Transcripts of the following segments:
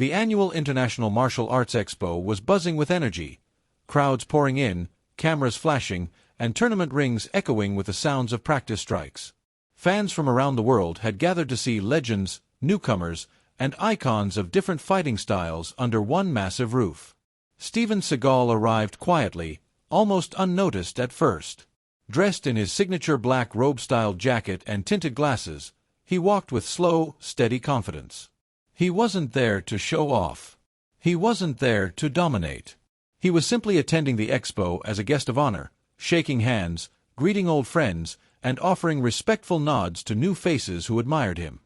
The annual International Martial Arts Expo was buzzing with energy, crowds pouring in, cameras flashing, and tournament rings echoing with the sounds of practice strikes. Fans from around the world had gathered to see legends, newcomers, and icons of different fighting styles under one massive roof. Steven Seagal arrived quietly, almost unnoticed at first. Dressed in his signature black robe-style jacket and tinted glasses, he walked with slow, steady confidence. He wasn't there to show off. He wasn't there to dominate. He was simply attending the expo as a guest of honor, shaking hands, greeting old friends, and offering respectful nods to new faces who admired him.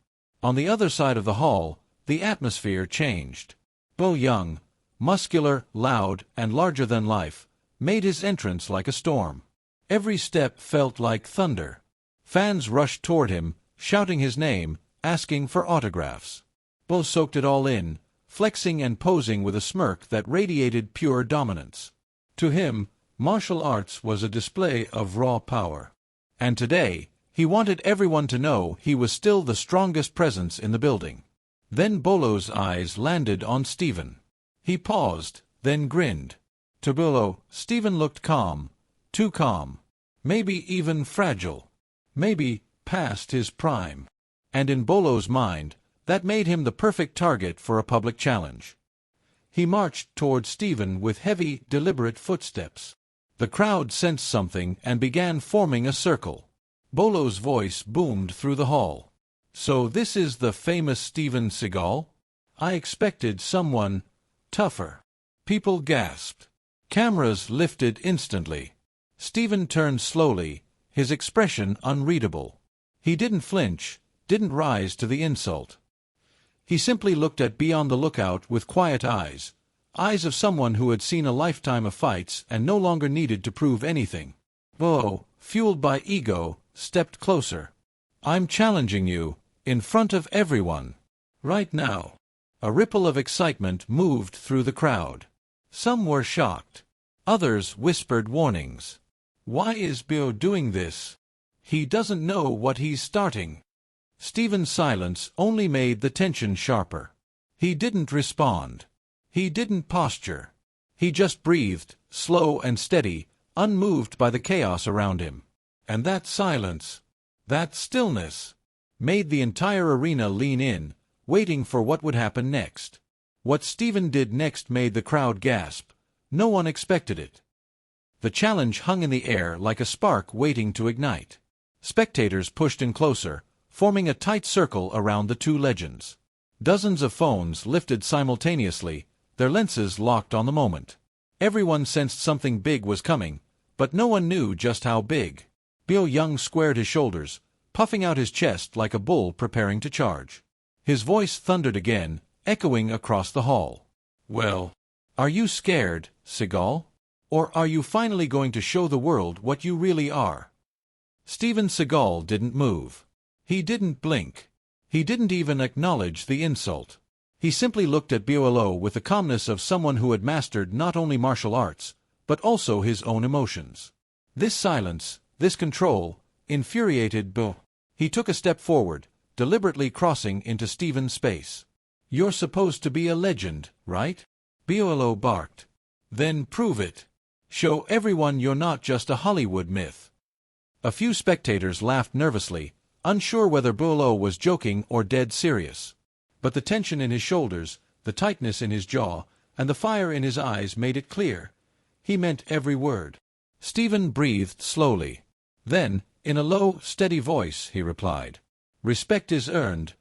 On the other side of the hall, the atmosphere changed. Bolo Yeung, muscular, loud, and larger than life, made his entrance like a storm. Every step felt like thunder. Fans rushed toward him, shouting his name, asking for autographs. Bolo soaked it all in, flexing and posing with a smirk that radiated pure dominance. To him, martial arts was a display of raw power. And today, he wanted everyone to know he was still the strongest presence in the building. Then Bolo's eyes landed on Steven. He paused, then grinned. To Bolo, Steven looked calm, too calm, maybe even fragile, maybe past his prime. And in Bolo's mind, that made him the perfect target for a public challenge. He marched toward Steven with heavy, deliberate footsteps. The crowd sensed something and began forming a circle. Bolo's voice boomed through the hall. "So this is the famous Steven Seagal? I expected someone tougher." People gasped. Cameras lifted instantly. Steven turned slowly, his expression unreadable. He didn't flinch, didn't rise to the insult. He simply looked at beyond the lookout with quiet eyes, eyes of someone who had seen a lifetime of fights and no longer needed to prove anything. Bolo, fueled by ego, stepped closer. "I'm challenging you, in front of everyone. Right now." A ripple of excitement moved through the crowd. Some were shocked. Others whispered warnings. "Why is Bolo doing this? He doesn't know what he's starting." Steven's silence only made the tension sharper. He didn't respond. He didn't posture. He just breathed, slow and steady, unmoved by the chaos around him. And that silence, that stillness, made the entire arena lean in, waiting for what would happen next. What Steven did next made the crowd gasp. No one expected it. The challenge hung in the air like a spark waiting to ignite. Spectators pushed in closer, forming a tight circle around the two legends. Dozens of phones lifted simultaneously, their lenses locked on the moment. Everyone sensed something big was coming, but no one knew just how big. Bolo Yeung squared his shoulders, puffing out his chest like a bull preparing to charge. His voice thundered again, echoing across the hall. "Well, are you scared, Seagal? Or are you finally going to show the world what you really are?" Steven Seagal didn't move. He didn't blink. He didn't even acknowledge the insult. He simply looked at Bolo with the calmness of someone who had mastered not only martial arts, but also his own emotions. This silence, this control, infuriated Bolo. He took a step forward, deliberately crossing into Steven's space. "You're supposed to be a legend, right?" Bolo barked. "Then prove it. Show everyone you're not just a Hollywood myth." A few spectators laughed nervously, unsure whether Bolo was joking or dead serious. But the tension in his shoulders, the tightness in his jaw, and the fire in his eyes made it clear. He meant every word. Steven breathed slowly. Then, in a low, steady voice, he replied, "Respect is earned,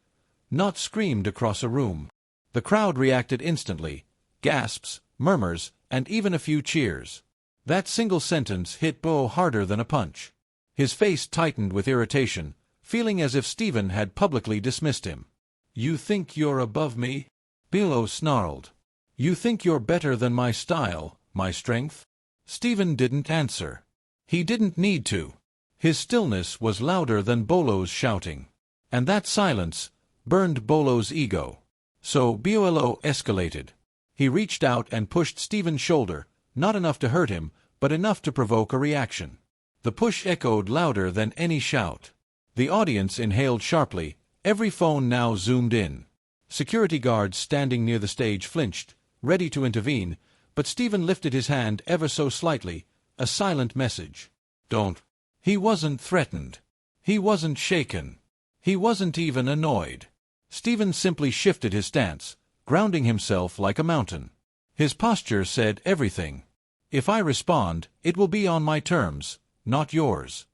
not screamed across a room." The crowd reacted instantly, gasps, murmurs, and even a few cheers. That single sentence hit Bolo harder than a punch. His face tightened with irritation, feeling as if Steven had publicly dismissed him. "You think you're above me?" Bolo snarled. "You think you're better than my style, my strength?" Steven didn't answer. He didn't need to. His stillness was louder than Bolo's shouting. And that silence burned Bolo's ego. So Bolo escalated. He reached out and pushed Steven's shoulder, not enough to hurt him, but enough to provoke a reaction. The push echoed louder than any shout. The audience inhaled sharply, every phone now zoomed in. Security guards standing near the stage flinched, ready to intervene, but Steven lifted his hand ever so slightly, a silent message. Don't. He wasn't threatened. He wasn't shaken. He wasn't even annoyed. Steven simply shifted his stance, grounding himself like a mountain. His posture said everything. If I respond, it will be on my terms, not yours.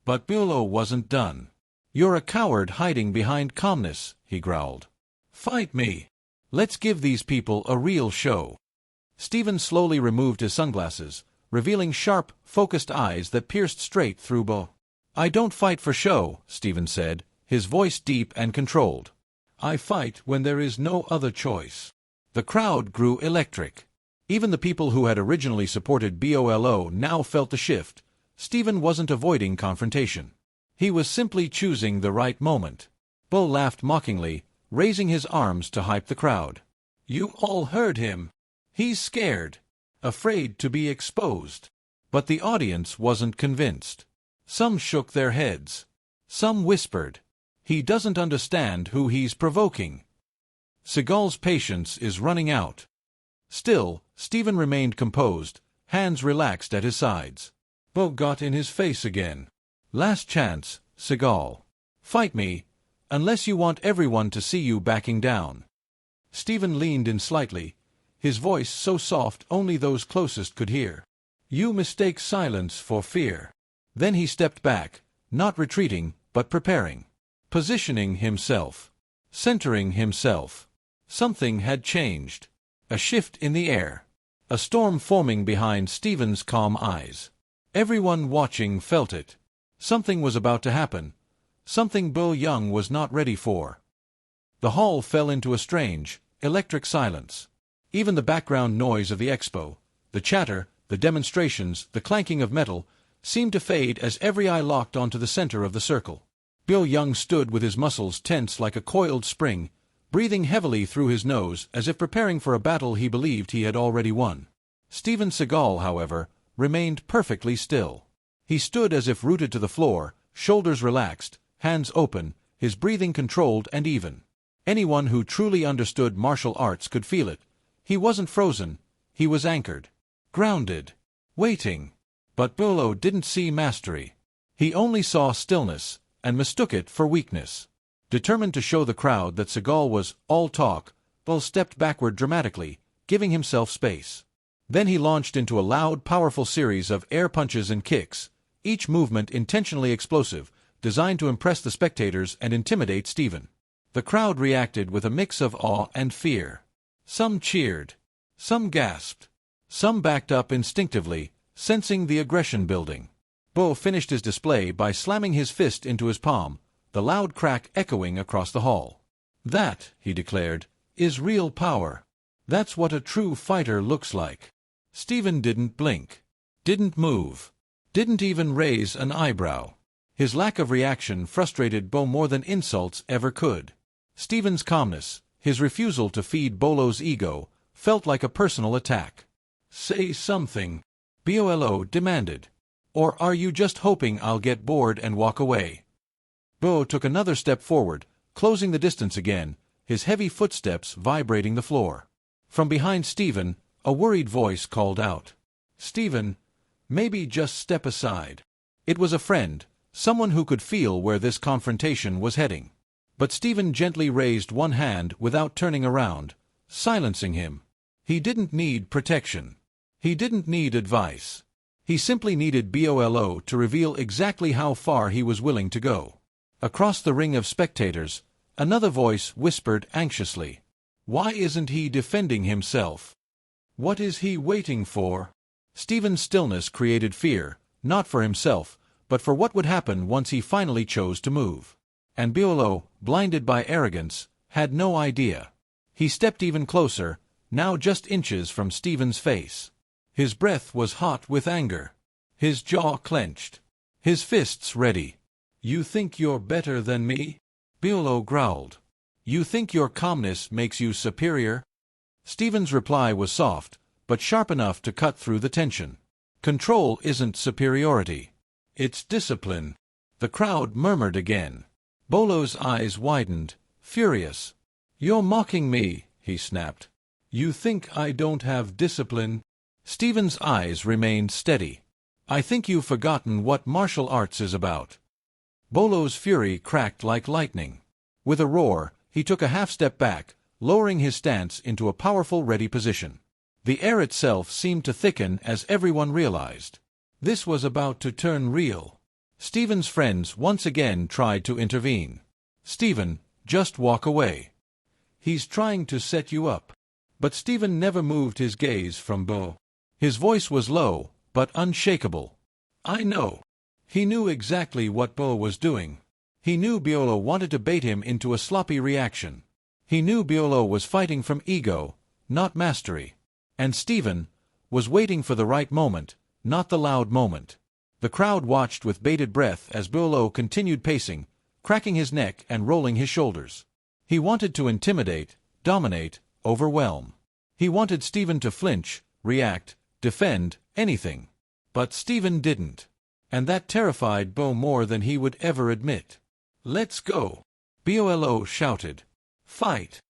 But Bolo wasn't done. You're a coward hiding behind calmness, he growled. Fight me. Let's give these people a real show. Steven slowly removed his sunglasses, revealing sharp, focused eyes that pierced straight through Bo. I don't fight for show, Steven said, his voice deep and controlled. I fight when there is no other choice. The crowd grew electric. Even the people who had originally supported Bolo now felt the shift. Steven wasn't avoiding confrontation. He was simply choosing the right moment. Bo laughed mockingly, raising his arms to hype the crowd. You all heard him. He's scared, afraid to be exposed. But the audience wasn't convinced. Some shook their heads. Some whispered, he doesn't understand who he's provoking. Seagal's patience is running out. Still, Steven remained composed, hands relaxed at his sides. Bo got in his face again. Last chance, Seagal. Fight me, unless you want everyone to see you backing down. Steven leaned in slightly, his voice so soft only those closest could hear. You mistake silence for fear. Then he stepped back, not retreating, but preparing. Positioning himself. Centering himself. Something had changed. A shift in the air. A storm forming behind Steven's calm eyes. Everyone watching felt it. Something was about to happen. Something Bolo Yeung was not ready for. The hall fell into a strange, electric silence. Even the background noise of the expo, the chatter, the demonstrations, the clanking of metal, seemed to fade as every eye locked onto the center of the circle. Bolo Yeung stood with his muscles tense like a coiled spring, breathing heavily through his nose as if preparing for a battle he believed he had already won. Steven Seagal, however, remained perfectly still. He stood as if rooted to the floor, shoulders relaxed, hands open, his breathing controlled and even. Anyone who truly understood martial arts could feel it. He wasn't frozen, he was anchored. Grounded. Waiting. But Bolo didn't see mastery. He only saw stillness, and mistook it for weakness. Determined to show the crowd that Seagal was all talk, Bolo stepped backward dramatically, giving himself space. Then he launched into a loud, powerful series of air punches and kicks, each movement intentionally explosive, designed to impress the spectators and intimidate Steven. The crowd reacted with a mix of awe and fear. Some cheered. Some gasped. Some backed up instinctively, sensing the aggression building. Bo finished his display by slamming his fist into his palm, the loud crack echoing across the hall. That, he declared, is real power. That's what a true fighter looks like. Steven didn't blink. Didn't move. Didn't even raise an eyebrow. His lack of reaction frustrated Bo more than insults ever could. Steven's calmness, his refusal to feed Bolo's ego, felt like a personal attack. Say something, Bolo demanded. Or are you just hoping I'll get bored and walk away? Bo took another step forward, closing the distance again, his heavy footsteps vibrating the floor. From behind Steven, a worried voice called out. Steven, maybe just step aside. It was a friend, someone who could feel where this confrontation was heading. But Steven gently raised one hand without turning around, silencing him. He didn't need protection. He didn't need advice. He simply needed Bolo to reveal exactly how far he was willing to go. Across the ring of spectators, another voice whispered anxiously. Why isn't he defending himself? What is he waiting for? Steven's stillness created fear, not for himself, but for what would happen once he finally chose to move. And Bolo, blinded by arrogance, had no idea. He stepped even closer, now just inches from Steven's face. His breath was hot with anger. His jaw clenched. His fists ready. You think you're better than me? Bolo growled. You think your calmness makes you superior? Steven's reply was soft, but sharp enough to cut through the tension. Control isn't superiority. It's discipline. The crowd murmured again. Bolo's eyes widened, furious. "You're mocking me," he snapped. "You think I don't have discipline?" Steven's eyes remained steady. "I think you've forgotten what martial arts is about." Bolo's fury cracked like lightning. With a roar, he took a half-step back, lowering his stance into a powerful ready position. The air itself seemed to thicken as everyone realized. This was about to turn real. Steven's friends once again tried to intervene. "Steven, just walk away. He's trying to set you up." But Steven never moved his gaze from Bo. His voice was low, but unshakable. "I know." He knew exactly what Bo was doing. He knew Bolo wanted to bait him into a sloppy reaction. He knew Bolo was fighting from ego, not mastery. And Steven was waiting for the right moment, not the loud moment. The crowd watched with bated breath as Bolo continued pacing, cracking his neck and rolling his shoulders. He wanted to intimidate, dominate, overwhelm. He wanted Steven to flinch, react, defend, anything. But Steven didn't. And that terrified Bo more than he would ever admit. "Let's go!" Bolo shouted. "Fight!"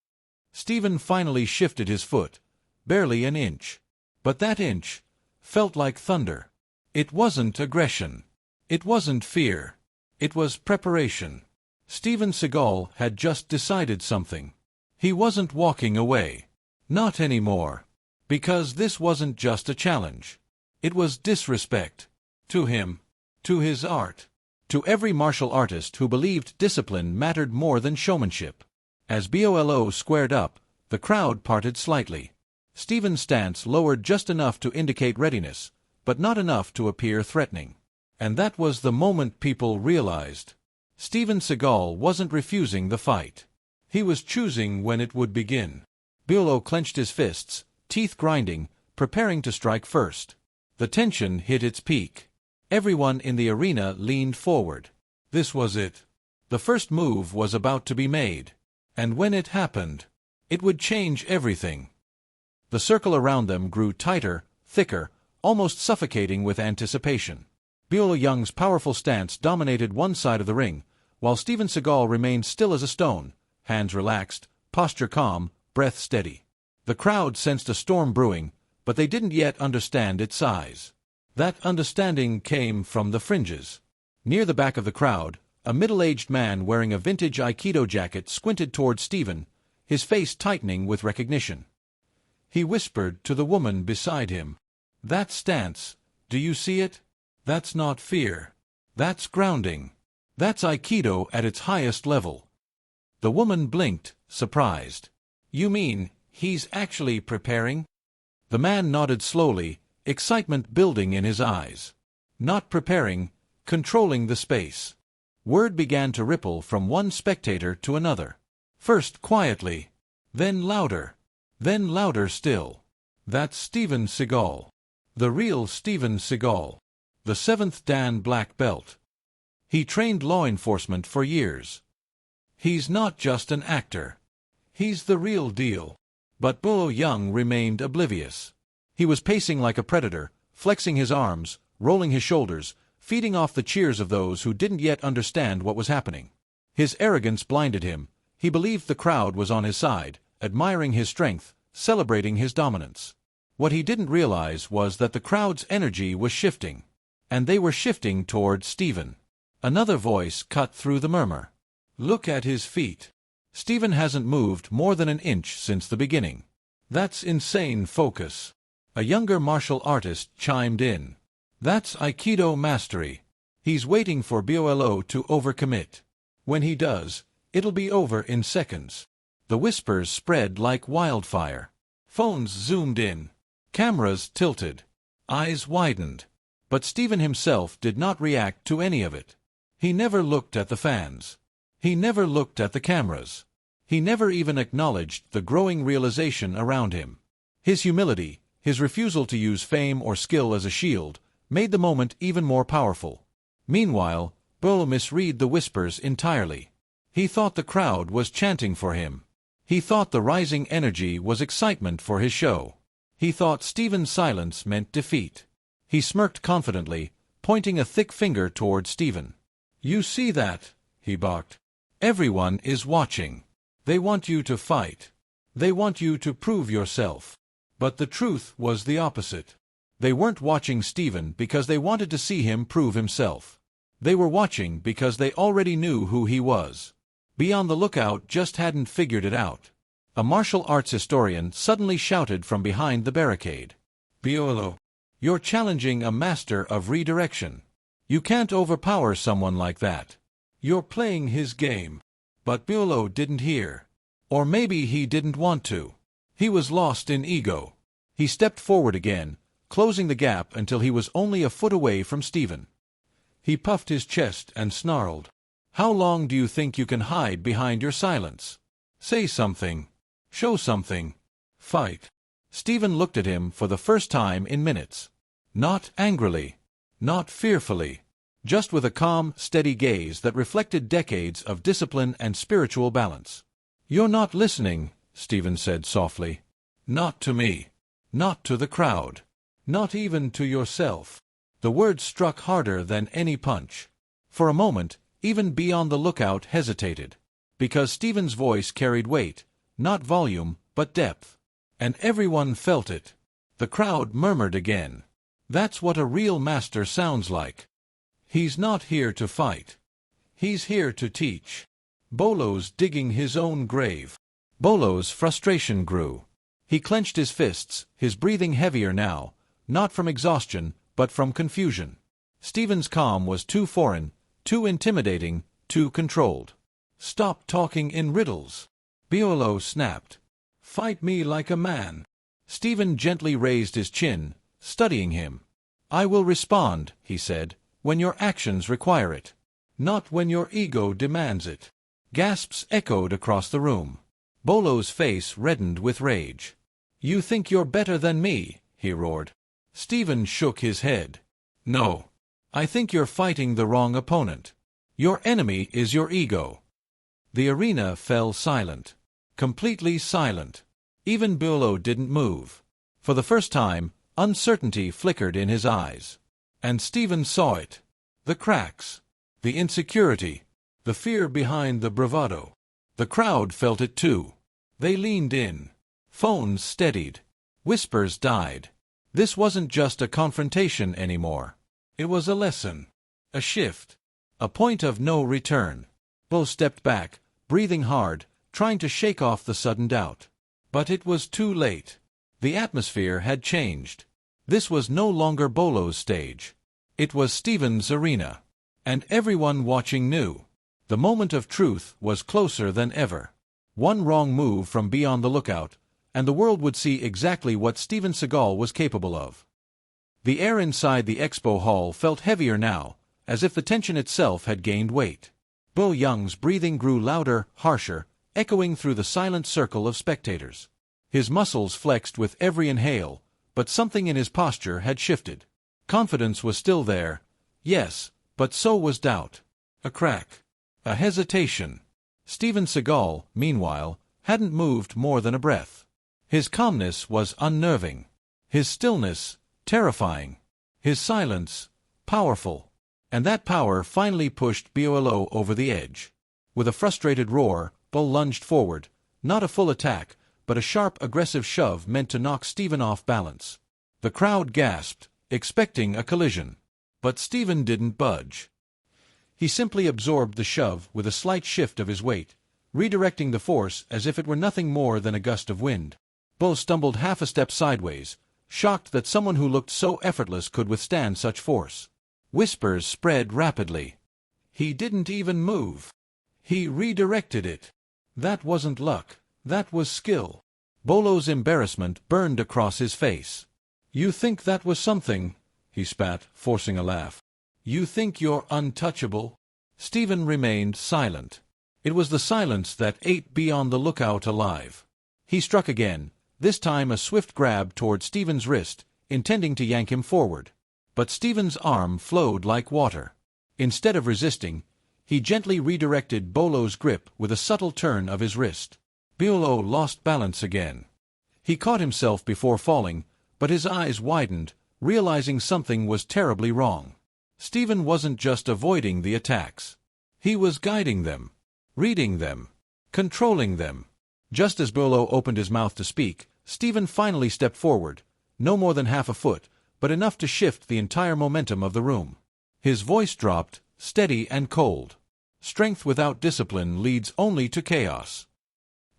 Steven finally shifted his foot, barely an inch. But that inch felt like thunder. It wasn't aggression. It wasn't fear. It was preparation. Steven Seagal had just decided something. He wasn't walking away. Not anymore. Because this wasn't just a challenge. It was disrespect. To him. To his art. To every martial artist who believed discipline mattered more than showmanship. As Bolo squared up, the crowd parted slightly. Steven's stance lowered just enough to indicate readiness, but not enough to appear threatening. And that was the moment people realized. Steven Seagal wasn't refusing the fight. He was choosing when it would begin. Bolo clenched his fists, teeth grinding, preparing to strike first. The tension hit its peak. Everyone in the arena leaned forward. This was it. The first move was about to be made. And when it happened, it would change everything. The circle around them grew tighter, thicker, almost suffocating with anticipation. Bolo Yeung's powerful stance dominated one side of the ring, while Steven Seagal remained still as a stone, hands relaxed, posture calm, breath steady. The crowd sensed a storm brewing, but they didn't yet understand its size. That understanding came from the fringes. Near the back of the crowd, a middle-aged man wearing a vintage Aikido jacket squinted toward Steven, his face tightening with recognition. He whispered to the woman beside him, "That stance, do you see it? That's not fear. That's grounding. That's Aikido at its highest level." The woman blinked, surprised. "You mean, he's actually preparing?" The man nodded slowly, excitement building in his eyes. Not preparing, controlling the space. Word began to ripple from one spectator to another. First quietly, then louder still. "That's Steven Seagal. The real Steven Seagal. The 7th Dan black belt. He trained law enforcement for years. He's not just an actor. He's the real deal." But Bolo Yeung remained oblivious. He was pacing like a predator, flexing his arms, rolling his shoulders, feeding off the cheers of those who didn't yet understand what was happening. His arrogance blinded him. He believed the crowd was on his side, admiring his strength, celebrating his dominance. What he didn't realize was that the crowd's energy was shifting. And they were shifting toward Steven. Another voice cut through the murmur. "Look at his feet. Steven hasn't moved more than an inch since the beginning. That's insane focus." A younger martial artist chimed in. "That's Aikido mastery. He's waiting for Bolo to overcommit. When he does, it'll be over in seconds." The whispers spread like wildfire. Phones zoomed in. Cameras tilted. Eyes widened. But Steven himself did not react to any of it. He never looked at the fans. He never looked at the cameras. He never even acknowledged the growing realization around him. His humility, his refusal to use fame or skill as a shield, made the moment even more powerful. Meanwhile, Bolo misread the whispers entirely. He thought the crowd was chanting for him. He thought the rising energy was excitement for his show. He thought Steven's silence meant defeat. He smirked confidently, pointing a thick finger toward Steven. "You see that?" he barked. "Everyone is watching. They want you to fight. They want you to prove yourself. But the truth was the opposite. They weren't watching Steven because they wanted to see him prove himself. They were watching because they already knew who he was. Be on the lookout just hadn't figured it out. A martial arts historian suddenly shouted from behind the barricade. Bolo, you're challenging a master of redirection. You can't overpower someone like that. You're playing his game. But Bolo didn't hear. Or maybe he didn't want to. He was lost in ego. He stepped forward again, closing the gap until he was only a foot away from Steven. He puffed his chest and snarled. How long do you think you can hide behind your silence? Say something. Show something. Fight. Steven looked at him for the first time in minutes. Not angrily. Not fearfully. Just with a calm, steady gaze that reflected decades of discipline and spiritual balance. You're not listening, Steven said softly. Not to me. Not to the crowd. Not even to yourself. The words struck harder than any punch. For a moment, even Be on the Lookout hesitated. Because Steven's voice carried weight, not volume, but depth. And everyone felt it. The crowd murmured again. That's what a real master sounds like. He's not here to fight. He's here to teach. Bolo's digging his own grave. Bolo's frustration grew. He clenched his fists, his breathing heavier now, not from exhaustion, but from confusion. Steven's calm was too foreign, too intimidating, too controlled. Stop talking in riddles. Bolo snapped. Fight me like a man. Steven gently raised his chin, studying him. I will respond, he said, when your actions require it. Not when your ego demands it. Gasps echoed across the room. Bolo's face reddened with rage. You think you're better than me, he roared. Steven shook his head. No. I think you're fighting the wrong opponent. Your enemy is your ego. The arena fell silent. Completely silent. Even Bolo didn't move. For the first time, uncertainty flickered in his eyes. And Steven saw it. The cracks. The insecurity. The fear behind the bravado. The crowd felt it too. They leaned in. Phones steadied. Whispers died. This wasn't just a confrontation anymore. It was a lesson. A shift. A point of no return. Bo stepped back, breathing hard, trying to shake off the sudden doubt. But it was too late. The atmosphere had changed. This was no longer Bolo's stage. It was Steven's arena. And everyone watching knew. The moment of truth was closer than ever. One wrong move from Be on the Lookout, and the world would see exactly what Steven Seagal was capable of. The air inside the expo hall felt heavier now, as if the tension itself had gained weight. Bolo Yeung's breathing grew louder, harsher, echoing through the silent circle of spectators. His muscles flexed with every inhale, but something in his posture had shifted. Confidence was still there, yes, but so was doubt. A crack. A hesitation. Steven Seagal, meanwhile, hadn't moved more than a breath. His calmness was unnerving. His stillness, terrifying. His silence, powerful. And that power finally pushed Bolo over the edge. With a frustrated roar, Bo lunged forward, not a full attack, but a sharp, aggressive shove meant to knock Steven off balance. The crowd gasped, expecting a collision. But Steven didn't budge. He simply absorbed the shove with a slight shift of his weight, redirecting the force as if it were nothing more than a gust of wind. Bo stumbled half a step sideways, shocked that someone who looked so effortless could withstand such force. Whispers spread rapidly. He didn't even move. He redirected it. That wasn't luck. That was skill. Bolo's embarrassment burned across his face. You think that was something? He spat, forcing a laugh. You think you're untouchable? Steven remained silent. It was the silence that ate Be on the Lookout alive. He struck again, this time a swift grab toward Steven's wrist, intending to yank him forward. But Steven's arm flowed like water. Instead of resisting, he gently redirected Bolo's grip with a subtle turn of his wrist. Bolo lost balance again. He caught himself before falling, but his eyes widened, realizing something was terribly wrong. Steven wasn't just avoiding the attacks. He was guiding them, reading them. controlling them. Just as Bolo opened his mouth to speak, Steven finally stepped forward, no more than half a foot, but enough to shift the entire momentum of the room. His voice dropped, steady and cold. Strength without discipline leads only to chaos.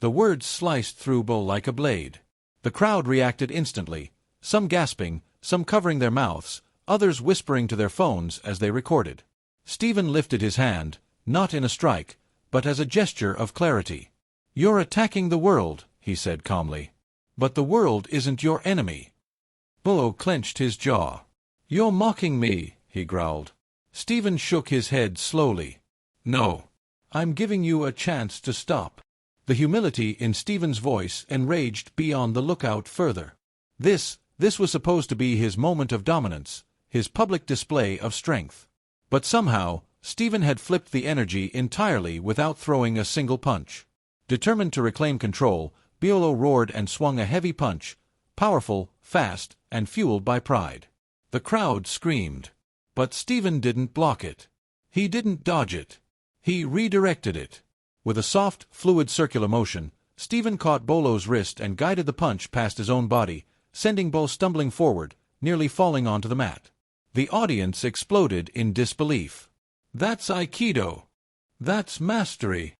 The words sliced through Bolo like a blade. The crowd reacted instantly, some gasping, some covering their mouths, others whispering to their phones as they recorded. Steven lifted his hand, not in a strike, but as a gesture of clarity. "You're attacking the world," he said calmly. "But the world isn't your enemy." Bolo clenched his jaw. "You're mocking me," he growled. Steven shook his head slowly. "No. I'm giving you a chance to stop." The humility in Steven's voice enraged beyond the lookout further. This was supposed to be his moment of dominance, his public display of strength. But somehow, Steven had flipped the energy entirely without throwing a single punch. Determined to reclaim control, Bolo roared and swung a heavy punch, powerful, fast, and fueled by pride. The crowd screamed. But Steven didn't block it. He didn't dodge it. He redirected it. With a soft, fluid circular motion, Steven caught Bolo's wrist and guided the punch past his own body, sending Bolo stumbling forward, nearly falling onto the mat. The audience exploded in disbelief. "That's Aikido. That's mastery."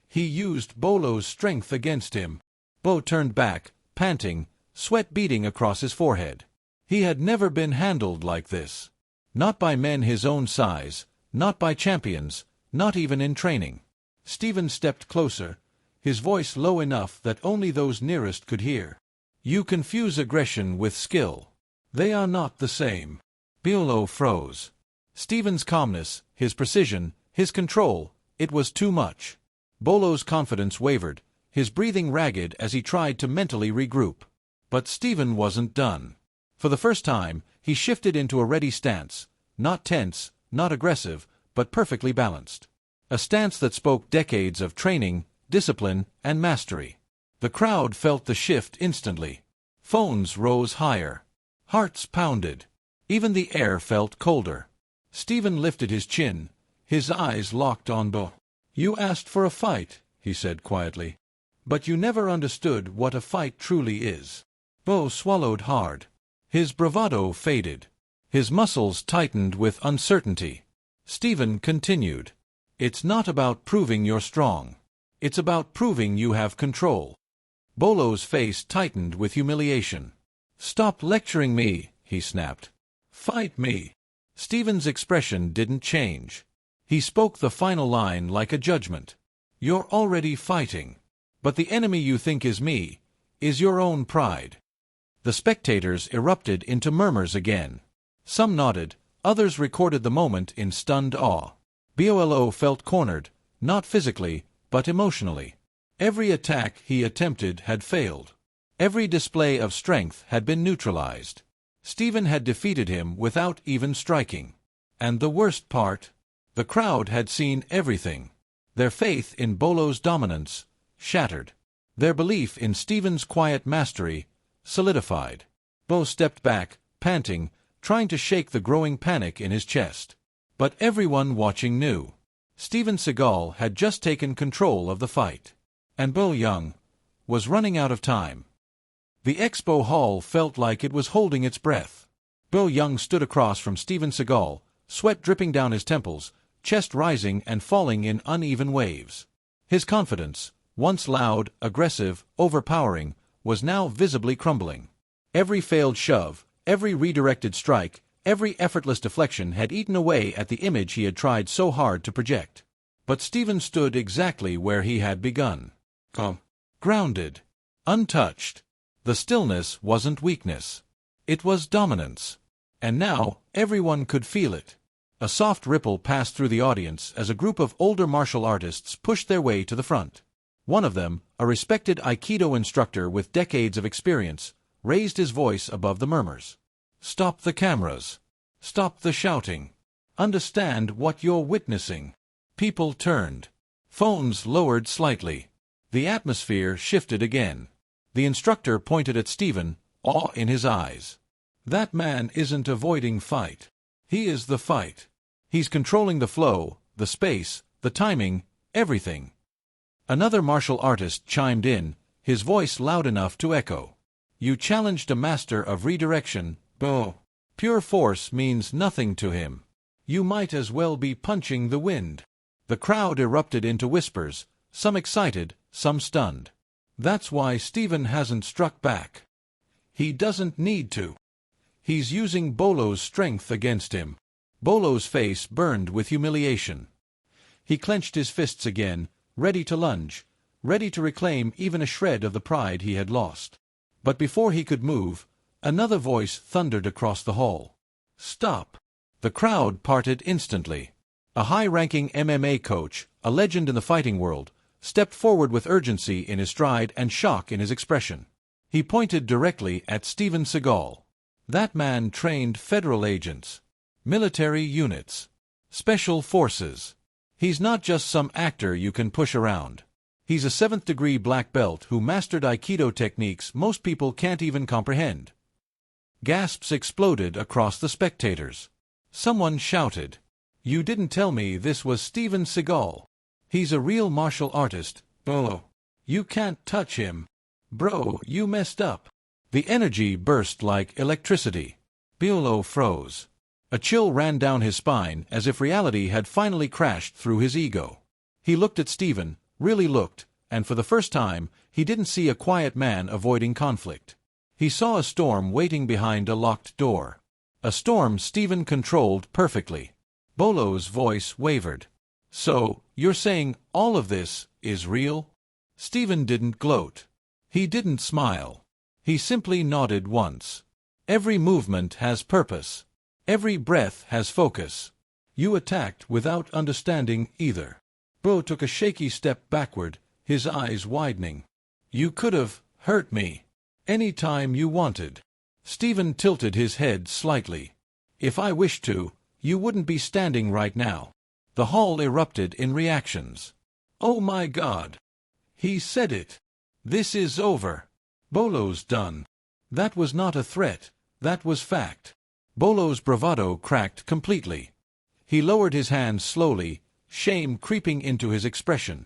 He used Bolo's strength against him. Bolo turned back, panting, sweat beading across his forehead. He had never been handled like this. Not by men his own size, not by champions, not even in training. Steven stepped closer, his voice low enough that only those nearest could hear. "You confuse aggression with skill. They are not the same." Bolo froze. Steven's calmness, his precision, his control, it was too much. Bolo's confidence wavered, his breathing ragged as he tried to mentally regroup. But Steven wasn't done. For the first time, he shifted into a ready stance, not tense, not aggressive, but perfectly balanced. A stance that spoke decades of training, discipline, and mastery. The crowd felt the shift instantly. Phones rose higher. Hearts pounded. Even the air felt colder. Steven lifted his chin, his eyes locked on Bolo. "You asked for a fight," he said quietly. "But you never understood what a fight truly is." Bolo swallowed hard. His bravado faded. His muscles tightened with uncertainty. Steven continued. "It's not about proving you're strong. It's about proving you have control." Bolo's face tightened with humiliation. "Stop lecturing me," he snapped. "Fight me." Steven's expression didn't change. He spoke the final line like a judgment. "You're already fighting. But the enemy you think is me, is your own pride." The spectators erupted into murmurs again. Some nodded, others recorded the moment in stunned awe. Bolo felt cornered, not physically, but emotionally. Every attack he attempted had failed. Every display of strength had been neutralized. Steven had defeated him without even striking. And the worst part? The crowd had seen everything. Their faith in Bolo's dominance shattered. Their belief in Steven's quiet mastery solidified. Bolo stepped back, panting, trying to shake the growing panic in his chest. But everyone watching knew. Steven Seagal had just taken control of the fight. And Bolo Yeung was running out of time. The expo hall felt like it was holding its breath. Bolo Yeung stood across from Steven Seagal, sweat dripping down his temples, chest rising and falling in uneven waves. His confidence, once loud, aggressive, overpowering, was now visibly crumbling. Every failed shove, every redirected strike, every effortless deflection had eaten away at the image he had tried so hard to project. But Steven stood exactly where he had begun. Grounded. Untouched. The stillness wasn't weakness. It was dominance. And now, everyone could feel it. A soft ripple passed through the audience as a group of older martial artists pushed their way to the front. One of them, a respected Aikido instructor with decades of experience, raised his voice above the murmurs. "Stop the cameras. Stop the shouting. Understand what you're witnessing." People turned. Phones lowered slightly. The atmosphere shifted again. The instructor pointed at Steven, awe in his eyes. "That man isn't avoiding fight. He is the fight. He's controlling the flow, the space, the timing, everything." Another martial artist chimed in, his voice loud enough to echo. You challenged a master of redirection, Bo. Pure force means nothing to him. You might as well be punching the wind. The crowd erupted into whispers, some excited, some stunned. That's why Steven hasn't struck back. He doesn't need to. He's using Bolo's strength against him. Bolo's face burned with humiliation. He clenched his fists again, ready to lunge, ready to reclaim even a shred of the pride he had lost. But before he could move, another voice thundered across the hall. Stop! The crowd parted instantly. A high-ranking MMA coach, a legend in the fighting world, stepped forward with urgency in his stride and shock in his expression. He pointed directly at Steven Seagal. That man trained federal agents, military units, special forces. He's not just some actor you can push around. He's a 7th-degree black belt who mastered Aikido techniques most people can't even comprehend. Gasps exploded across the spectators. Someone shouted, You didn't tell me this was Steven Seagal. He's a real martial artist, Bolo. You can't touch him. Bro, you messed up. The energy burst like electricity. Bolo froze. A chill ran down his spine as if reality had finally crashed through his ego. He looked at Steven, really looked, and for the first time, he didn't see a quiet man avoiding conflict. He saw a storm waiting behind a locked door. A storm Steven controlled perfectly. Bolo's voice wavered. So, you're saying all of this is real? Steven didn't gloat. He didn't smile. He simply nodded once. Every movement has purpose. Every breath has focus. You attacked without understanding either. Bo took a shaky step backward, his eyes widening. You could have hurt me any time you wanted. Steven tilted his head slightly. If I wished to, you wouldn't be standing right now. The hall erupted in reactions. Oh my God! He said it. This is over. Bolo's done. That was not a threat, that was fact. Bolo's bravado cracked completely. He lowered his hands slowly, shame creeping into his expression.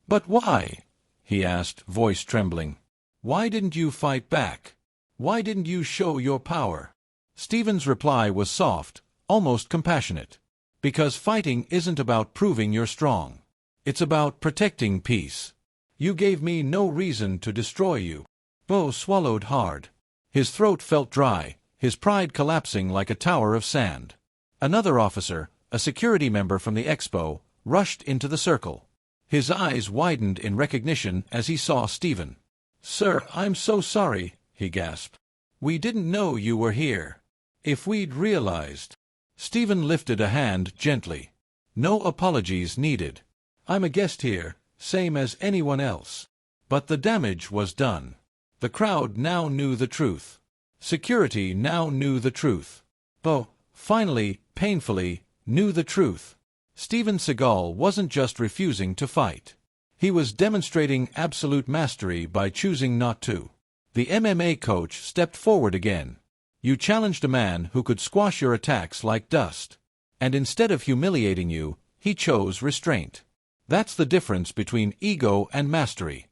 But why? He asked, voice trembling. Why didn't you fight back? Why didn't you show your power? Steven's reply was soft, almost compassionate. Because fighting isn't about proving you're strong. It's about protecting peace. You gave me no reason to destroy you. Bo swallowed hard. His throat felt dry, his pride collapsing like a tower of sand. Another officer, a security member from the expo, rushed into the circle. His eyes widened in recognition as he saw Steven. Sir, I'm so sorry, he gasped. We didn't know you were here. If we'd realized. Steven lifted a hand gently. No apologies needed. I'm a guest here, same as anyone else. But the damage was done. The crowd now knew the truth. Security now knew the truth. Bo, finally, painfully, knew the truth. Steven Seagal wasn't just refusing to fight. He was demonstrating absolute mastery by choosing not to. The MMA coach stepped forward again. You challenged a man who could squash your attacks like dust. And instead of humiliating you, he chose restraint. That's the difference between ego and mastery.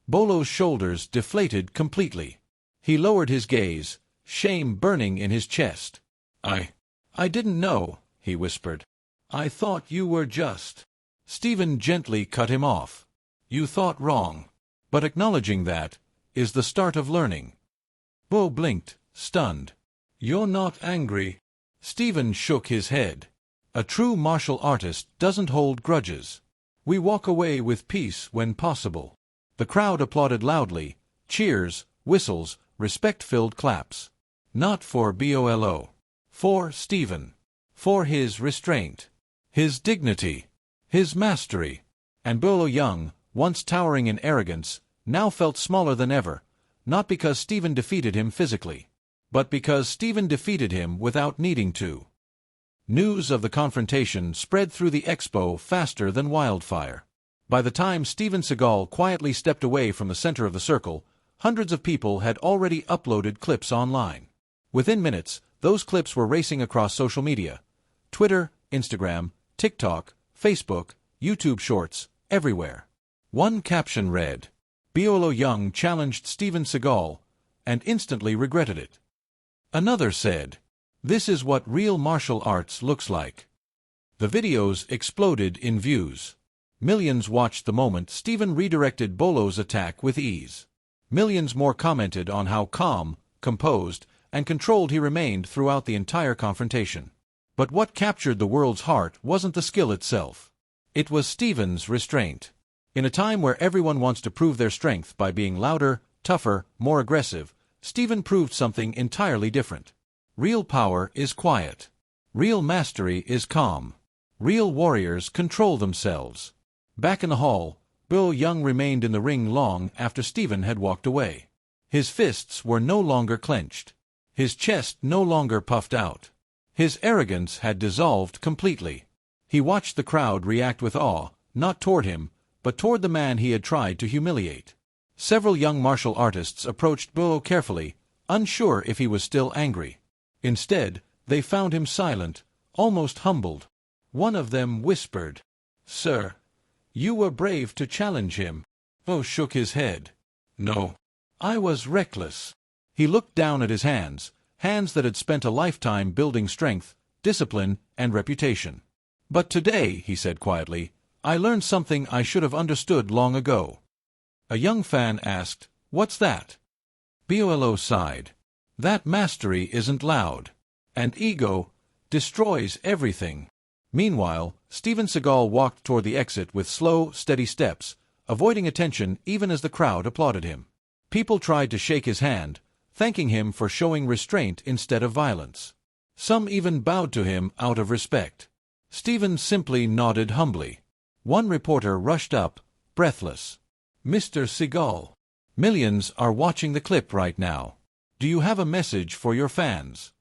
Bolo's shoulders deflated completely. He lowered his gaze, shame burning in his chest. I didn't know, he whispered. I thought you were just. Steven gently cut him off. You thought wrong. But acknowledging that is the start of learning. Bo blinked, stunned. You're not angry. Steven shook his head. A true martial artist doesn't hold grudges. We walk away with peace when possible. The crowd applauded loudly, cheers, whistles, respect-filled claps. Not for Bolo. For Steven. For his restraint. His dignity. His mastery. And Bolo Yeung, once towering in arrogance, now felt smaller than ever, not because Steven defeated him physically, but because Steven defeated him without needing to. News of the confrontation spread through the expo faster than wildfire. By the time Steven Seagal quietly stepped away from the center of the circle, hundreds of people had already uploaded clips online. Within minutes, those clips were racing across social media. Twitter, Instagram, TikTok, Facebook, YouTube Shorts, everywhere. One caption read, Bolo Yeung challenged Steven Seagal and instantly regretted it. Another said, this is what real martial arts looks like. The videos exploded in views. Millions watched the moment Steven redirected Bolo's attack with ease. Millions more commented on how calm, composed, and controlled he remained throughout the entire confrontation. But what captured the world's heart wasn't the skill itself. It was Steven's restraint. In a time where everyone wants to prove their strength by being louder, tougher, more aggressive, Steven proved something entirely different. Real power is quiet. Real mastery is calm. Real warriors control themselves. Back in the hall, Bolo Yeung remained in the ring long after Steven had walked away. His fists were no longer clenched. His chest no longer puffed out. His arrogance had dissolved completely. He watched the crowd react with awe, not toward him, but toward the man he had tried to humiliate. Several young martial artists approached Bolo carefully, unsure if he was still angry. Instead, they found him silent, almost humbled. One of them whispered, Sir, you were brave to challenge him. Bolo shook his head. No, I was reckless. He looked down at his hands that had spent a lifetime building strength, discipline, and reputation. But today, he said quietly, I learned something I should have understood long ago. A young fan asked, What's that? Bolo sighed. That mastery isn't loud. And ego destroys everything. Meanwhile, Steven Seagal walked toward the exit with slow, steady steps, avoiding attention even as the crowd applauded him. People tried to shake his hand, thanking him for showing restraint instead of violence. Some even bowed to him out of respect. Steven simply nodded humbly. One reporter rushed up, breathless. Mr. Seagal, millions are watching the clip right now. Do you have a message for your fans?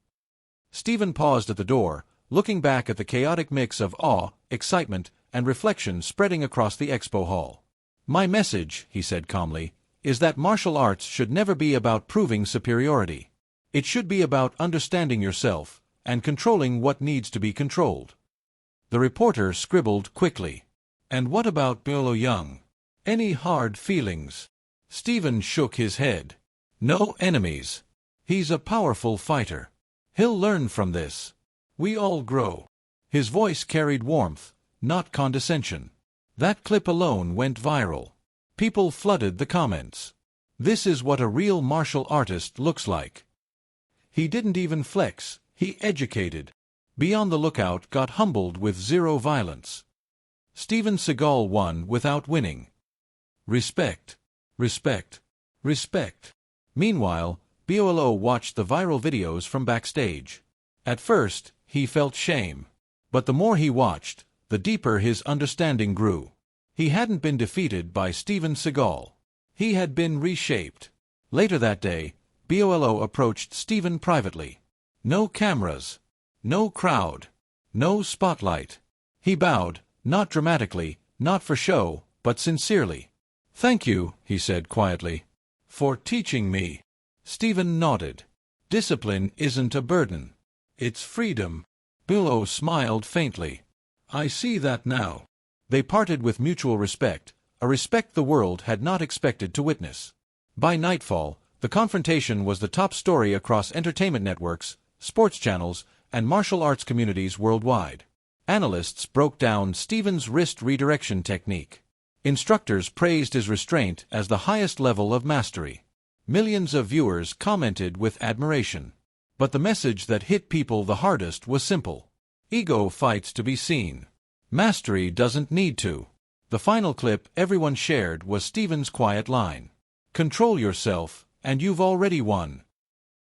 Steven paused at the door, looking back at the chaotic mix of awe, excitement, and reflection spreading across the expo hall. My message, he said calmly, is that martial arts should never be about proving superiority. It should be about understanding yourself and controlling what needs to be controlled. The reporter scribbled quickly. And what about Bolo Yeung? Any hard feelings? Steven shook his head. No enemies. He's a powerful fighter. He'll learn from this. We all grow. His voice carried warmth, not condescension. That clip alone went viral. People flooded the comments. This is what a real martial artist looks like. He didn't even flex, he educated. Beyond the Lookout got humbled with zero violence. Steven Seagal won without winning. Respect. Respect. Respect. Meanwhile, Bolo watched the viral videos from backstage. At first, he felt shame. But the more he watched, the deeper his understanding grew. He hadn't been defeated by Steven Seagal. He had been reshaped. Later that day, Bolo approached Steven privately. No cameras. No crowd. No spotlight. He bowed, not dramatically, not for show, but sincerely. Thank you, he said quietly, for teaching me. Steven nodded. Discipline isn't a burden. It's freedom. Bolo smiled faintly. I see that now. They parted with mutual respect, a respect the world had not expected to witness. By nightfall, the confrontation was the top story across entertainment networks, sports channels, and martial arts communities worldwide. Analysts broke down Steven's wrist redirection technique. Instructors praised his restraint as the highest level of mastery. Millions of viewers commented with admiration. But the message that hit people the hardest was simple. Ego fights to be seen. Mastery doesn't need to. The final clip everyone shared was Steven's quiet line. Control yourself, and you've already won.